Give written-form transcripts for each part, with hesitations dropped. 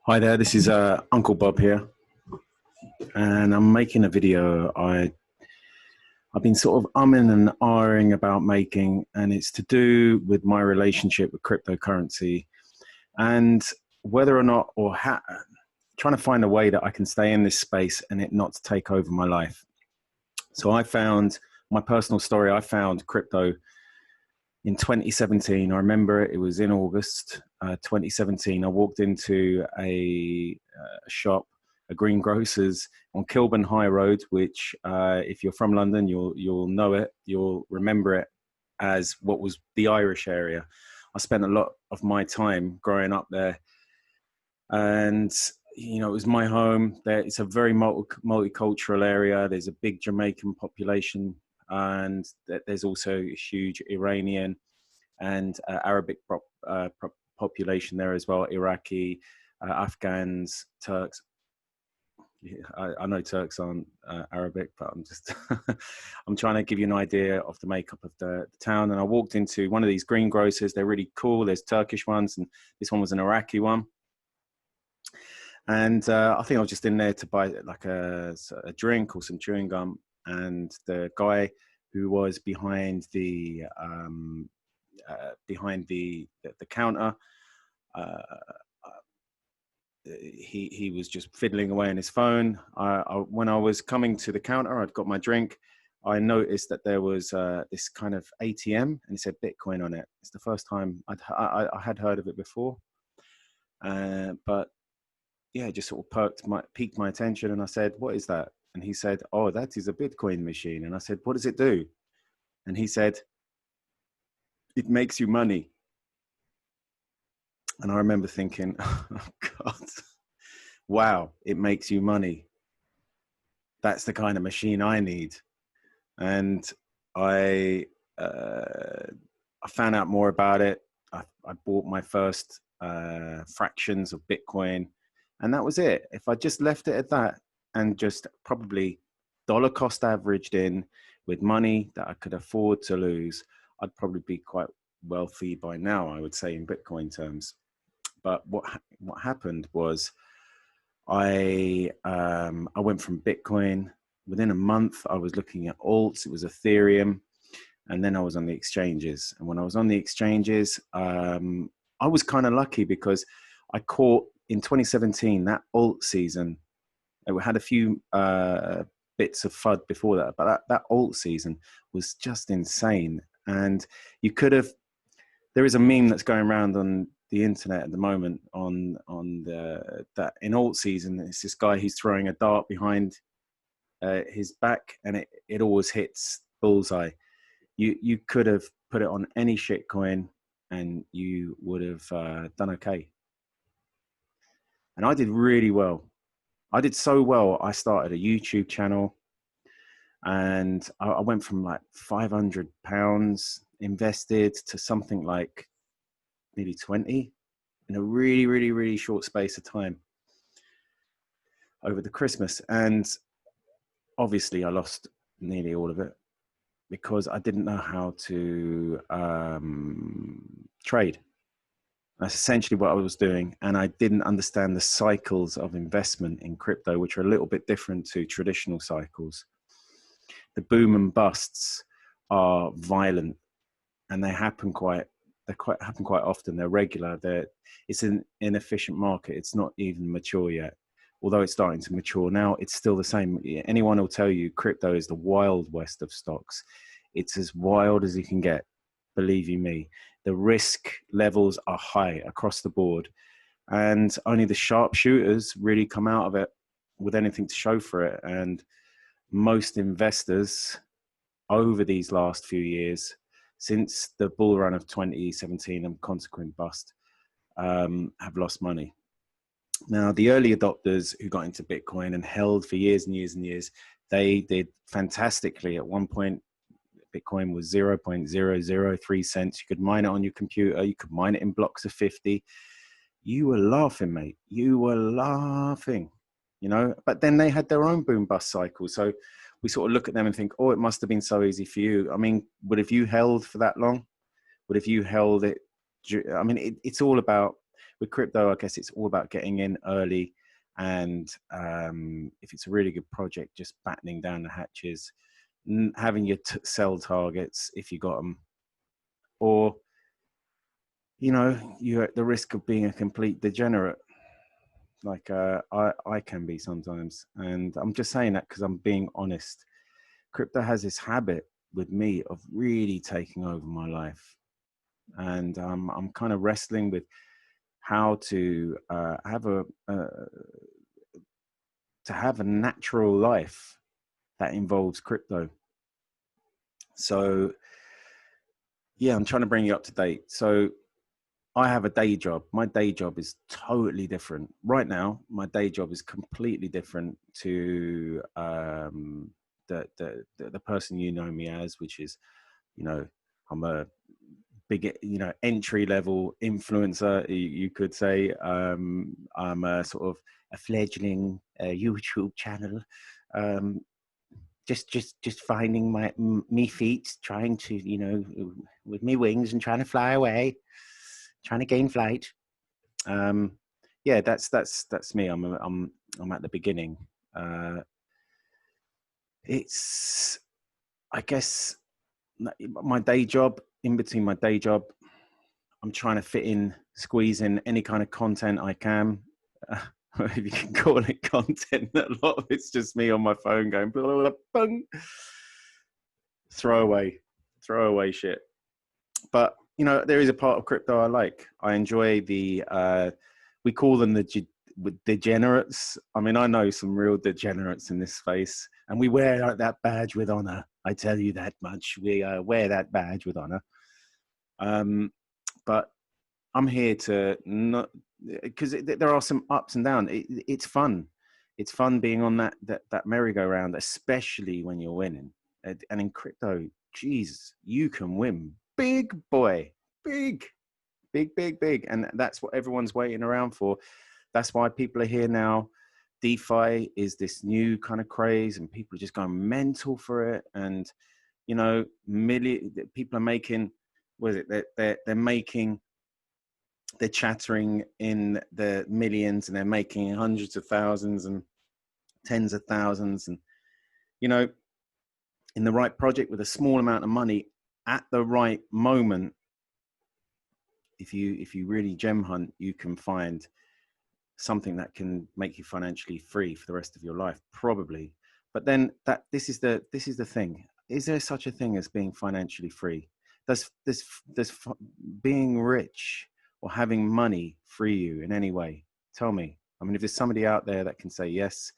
Hi there, this is Uncle Bob here, and I'm making a video I've been sort of umming and ahhing about making, and it's to do with my relationship with cryptocurrency and whether or not, trying to find a way that I can stay in this space and it not to take over my life. So I found my personal story. I found crypto in 2017. I remember it was in August 2017. I walked into a shop, a greengrocer's on Kilburn High Road, which if you're from London, you'll know it. You'll remember it as what was the Irish area. I spent a lot of my time growing up there, and it was my home. There, it's a very multicultural area. There's a big Jamaican population, and there's also a huge Iranian and Arabic population there as well. Iraqi, Afghans, Turks. Yeah, I know Turks aren't Arabic, but I'm just I'm trying to give you an idea of the makeup of the town. And I walked into one of these greengrocers. They're really cool. There's Turkish ones, and this one was an Iraqi one. And I think I was just in there to buy like a drink or some chewing gum. And the guy who was behind the counter, he was just fiddling away on his phone. When I was coming to the counter, I'd got my drink. I noticed that there was this kind of ATM, and it said Bitcoin on it. It's the first time I had heard of it before, but yeah, it just sort of piqued my attention. And I said, "What is that?" And he said, "Oh, that is a Bitcoin machine." And I said, "What does it do?" And he said, "It makes you money." And I remember thinking, oh God, wow, it makes you money. That's the kind of machine I need. And I found out more about it. I bought my first fractions of Bitcoin, and that was it. If I just left it at that and just probably dollar cost averaged in with money that I could afford to lose, I'd probably be quite wealthy by now, I would say, in Bitcoin terms. But what happened was I went from Bitcoin. Within a month, I was looking at alts. It was Ethereum, and then I was on the exchanges. And when I was on the exchanges, I was kind of lucky because I caught in 2017 that alt season. It had a few bits of FUD before that, but that alt season was just insane. And you could have. There is a meme that's going around on the internet at the moment that in alt season, it's this guy who's throwing a dart behind his back, and it always hits bullseye. You could have put it on any shit coin and you would have done okay. And I did really well. I did so well, I started a YouTube channel, and I went from like £500 invested to something like nearly 20 in a really, really, really short space of time over the Christmas. And obviously I lost nearly all of it because I didn't know how to trade. That's essentially what I was doing. And I didn't understand the cycles of investment in crypto, which are a little bit different to traditional cycles. The boom and busts are violent, and they happen quite often. They're regular. It's an inefficient market. It's not even mature yet. Although it's starting to mature now, it's still the same. Anyone will tell you crypto is the wild west of stocks. It's as wild as you can get, believe you me. The risk levels are high across the board, and only the sharpshooters really come out of it with anything to show for it. And most investors over these last few years, since the bull run of 2017 and consequent bust, have lost money. Now, the early adopters who got into Bitcoin and held for years and years and years, they did fantastically. At one point, Bitcoin was 0.003 cents. You could mine it on your computer. You could mine it in blocks of 50. You were laughing, mate. You were laughing, But then they had their own boom bust cycle. So we sort of look at them and think, oh, it must have been so easy for you. I mean, would have you held for that long? Would have you held it? I mean, it's all about with crypto, I guess it's all about getting in early, and if it's a really good project, just battening down the hatches, having your sell targets if you got them, or you're at the risk of being a complete degenerate, like I can be sometimes. And I'm just saying that because I'm being honest. Crypto has this habit with me of really taking over my life, and I'm kind of wrestling with how to have a natural life that involves crypto. So yeah, I'm trying to bring you up to date. So I have a day job. My day job is totally different. Right now, my day job is completely different to the person you know me as, which is, I'm a big, entry level influencer, you could say. I'm a sort of a fledgling YouTube channel. Just finding me feet, trying to, with me wings and trying to fly away, trying to gain flight. Yeah, that's me. I'm at the beginning. It's, I guess, my day job. In between my day job, I'm trying to squeeze in any kind of content I can. If you can call it content, a lot of it's just me on my phone going blah, blah, blah, bung. Throw away shit. But there is a part of crypto I like. I enjoy we call them the degenerates. I mean, I know some real degenerates in this space, and we wear that badge with honor. I tell you that much. We wear that badge with honor. But I'm here to not, because there are some ups and downs. It's fun. It's fun being on that merry-go-round, especially when you're winning. And in crypto, geez, you can win big, boy, big. And that's what everyone's waiting around for. That's why people are here now. DeFi is this new kind of craze, and people are just going mental for it. And people are making, what is it? They're chattering in the millions, and they're making hundreds of thousands and tens of thousands. And in the right project with a small amount of money at the right moment, if you really gem hunt, you can find something that can make you financially free for the rest of your life, probably. But then this is the thing. Is there such a thing as being financially free? Does being rich or having money free you in any way? Tell me. I mean, if there's somebody out there that can say yes,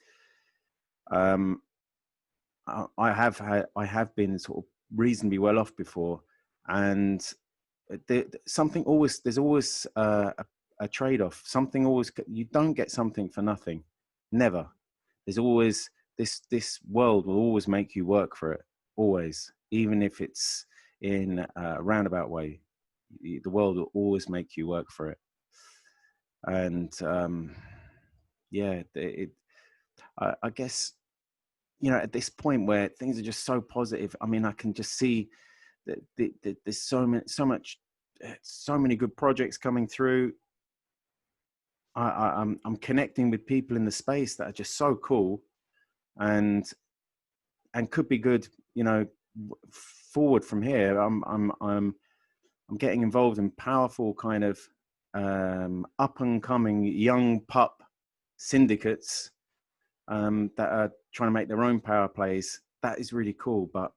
I have been sort of reasonably well off before, and there's always a trade-off. You don't get something for nothing. Never. There's always this world will always make you work for it. Always, even if it's in a roundabout way, the world will always make you work for it. And yeah, I guess at this point where things are just so positive. I mean, I can just see that there's so many good projects coming through. I'm connecting with people in the space that are just so cool, and could be good. Forward from here, I'm getting involved in powerful kind of up and coming young pup syndicates that are trying to make their own power plays. That is really cool. But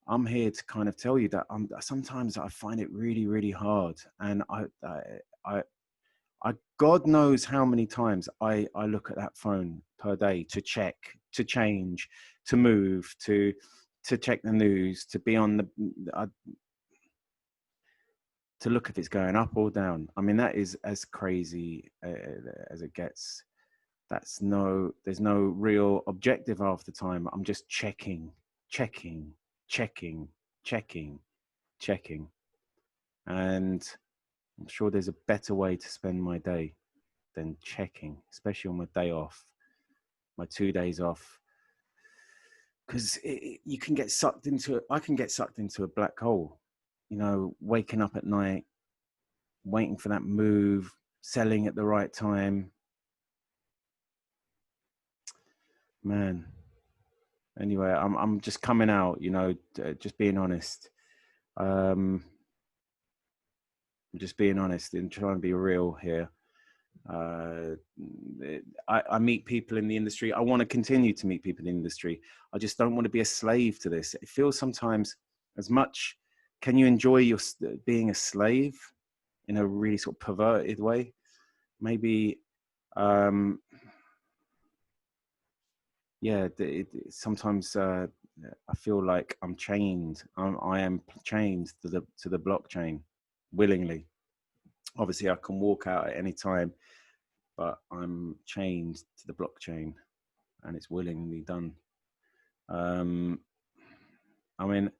I'm here to kind of tell you that sometimes I find it really, really hard. And I God knows how many times I look at that phone per day to check, to change, to move, to check the news, to be on to look if it's going up or down. I mean, that is as crazy as it gets. There's no real objective half the time. I'm just checking. And I'm sure there's a better way to spend my day than checking, especially on my day off, my 2 days off. Because you can get sucked into it. I can get sucked into a black hole, waking up at night, waiting for that move, selling at the right time. Man. Anyway, I'm just coming out, you know, just being honest. Just being honest and trying to be real here. I meet people in the industry. I want to continue to meet people in the industry. I just don't want to be a slave to this. It feels sometimes as much. Can you enjoy your being a slave in a really sort of perverted way? Maybe, yeah. Sometimes I feel like I'm chained. I am chained to the blockchain willingly. Obviously, I can walk out at any time, but I'm chained to the blockchain, and it's willingly done. I mean,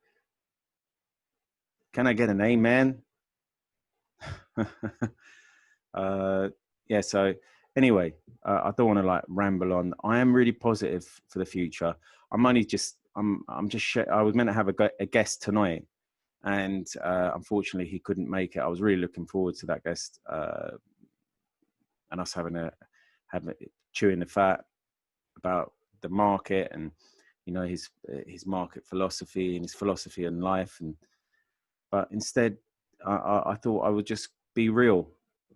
can I get an amen? Yeah. So anyway, I don't want to like ramble on. I am really positive for the future. I'm just. I was meant to have a guest tonight, and unfortunately he couldn't make it. I was really looking forward to that guest, and us having chewing the fat about the market and, you know, his market philosophy and his philosophy on life. But instead, I thought I would just be real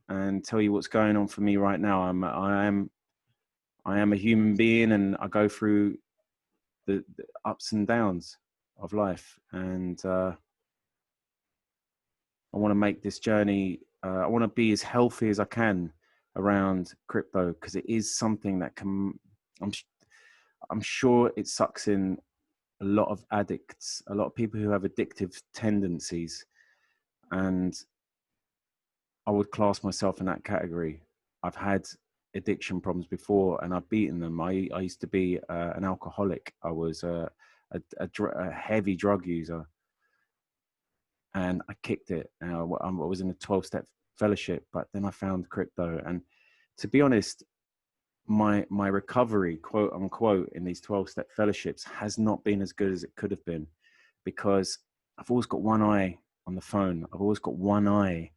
and tell you what's going on for me right now. I am a human being, and I go through the ups and downs of life, and I want to make this journey. I want to be as healthy as I can around crypto, because it is something that can. I'm sure it sucks in a lot of addicts, a lot of people who have addictive tendencies, and I would class myself in that category. I've had addiction problems before, and I've beaten them. I used to be an alcoholic. I was a heavy drug user, and I kicked it. I was in a 12-step fellowship, but then I found crypto, and to be honest, my recovery, quote unquote, in these 12-step fellowships has not been as good as it could have been, because I've always got one eye on the phone. I've always got one eye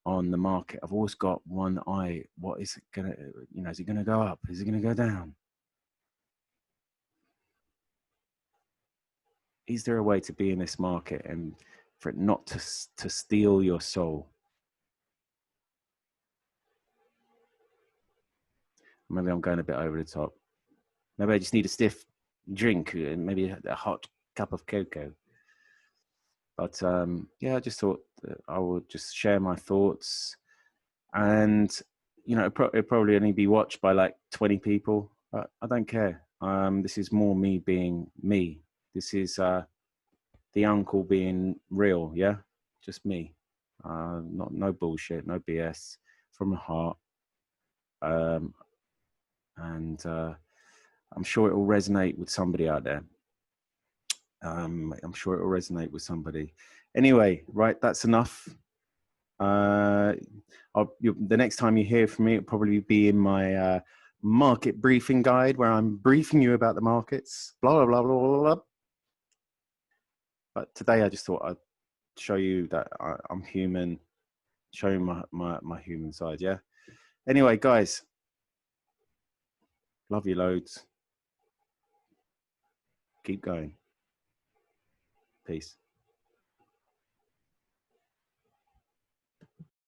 on the market. I've always got one eye. What is it gonna, you know, is it gonna go up? Is it gonna go down? Is there a way to be in this market and for it not to steal your soul? Maybe I'm going a bit over the top. Maybe I just need a stiff drink and maybe a hot cup of cocoa. But yeah, I just thought that I would just share my thoughts, and you know, it'd probably only be watched by like 20 people, but I don't care. This is more me being me. This is the uncle being real, yeah, just me. No bullshit, no BS, from the heart. And I'm sure it will resonate with somebody out there. I'm sure it will resonate with somebody. Anyway, right, that's enough. The next time you hear from me, it'll probably be in my market briefing guide, where I'm briefing you about the markets, blah, blah, blah, blah, blah. But today I just thought I'd show you that I'm human, show you my human side, yeah? Anyway, guys, love you loads. Keep going. Peace.